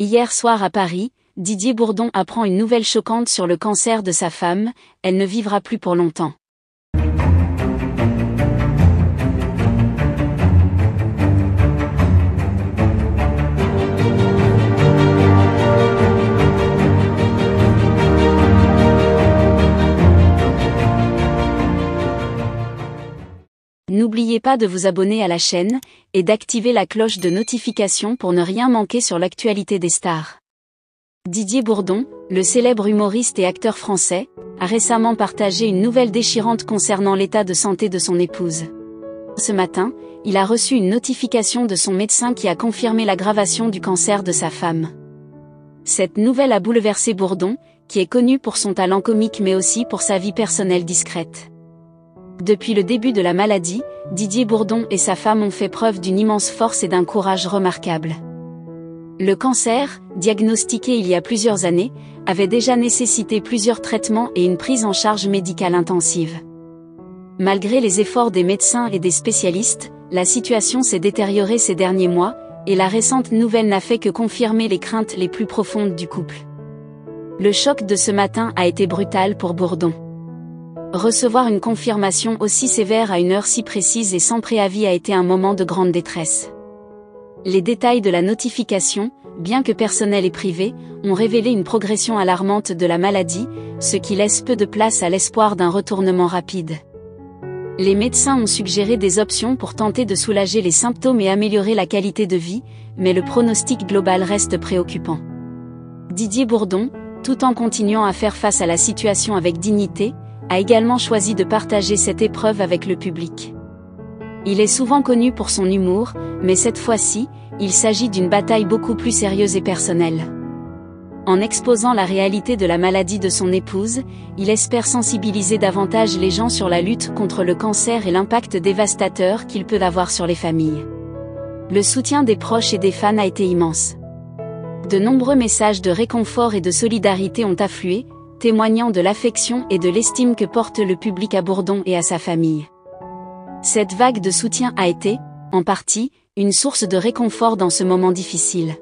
Hier soir à Paris, Didier Bourdon apprend une nouvelle choquante sur le cancer de sa femme, elle ne vivra plus pour longtemps. N'oubliez pas de vous abonner à la chaîne, et d'activer la cloche de notification pour ne rien manquer sur l'actualité des stars. Didier Bourdon, le célèbre humoriste et acteur français, a récemment partagé une nouvelle déchirante concernant l'état de santé de son épouse. Ce matin, il a reçu une notification de son médecin qui a confirmé l'aggravation du cancer de sa femme. Cette nouvelle a bouleversé Bourdon, qui est connu pour son talent comique mais aussi pour sa vie personnelle discrète. Depuis le début de la maladie, Didier Bourdon et sa femme ont fait preuve d'une immense force et d'un courage remarquable. Le cancer, diagnostiqué il y a plusieurs années, avait déjà nécessité plusieurs traitements et une prise en charge médicale intensive. Malgré les efforts des médecins et des spécialistes, la situation s'est détériorée ces derniers mois, et la récente nouvelle n'a fait que confirmer les craintes les plus profondes du couple. Le choc de ce matin a été brutal pour Bourdon. Recevoir une confirmation aussi sévère à une heure si précise et sans préavis a été un moment de grande détresse. Les détails de la notification, bien que personnels et privés, ont révélé une progression alarmante de la maladie, ce qui laisse peu de place à l'espoir d'un retournement rapide. Les médecins ont suggéré des options pour tenter de soulager les symptômes et améliorer la qualité de vie, mais le pronostic global reste préoccupant. Didier Bourdon, tout en continuant à faire face à la situation avec dignité, a également choisi de partager cette épreuve avec le public. Il est souvent connu pour son humour, mais cette fois-ci, il s'agit d'une bataille beaucoup plus sérieuse et personnelle. En exposant la réalité de la maladie de son épouse, il espère sensibiliser davantage les gens sur la lutte contre le cancer et l'impact dévastateur qu'il peut avoir sur les familles. Le soutien des proches et des fans a été immense. De nombreux messages de réconfort et de solidarité ont afflué, témoignant de l'affection et de l'estime que porte le public à Bourdon et à sa famille. Cette vague de soutien a été, en partie, une source de réconfort dans ce moment difficile.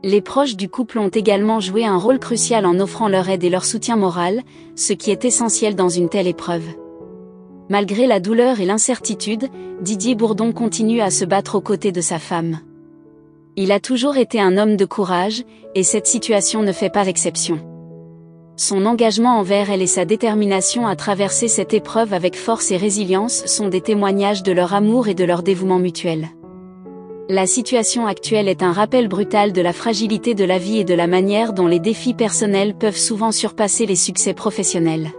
Les proches du couple ont également joué un rôle crucial en offrant leur aide et leur soutien moral, ce qui est essentiel dans une telle épreuve. Malgré la douleur et l'incertitude, Didier Bourdon continue à se battre aux côtés de sa femme. Il a toujours été un homme de courage, et cette situation ne fait pas exception. Son engagement envers elle et sa détermination à traverser cette épreuve avec force et résilience sont des témoignages de leur amour et de leur dévouement mutuel. La situation actuelle est un rappel brutal de la fragilité de la vie et de la manière dont les défis personnels peuvent souvent surpasser les succès professionnels.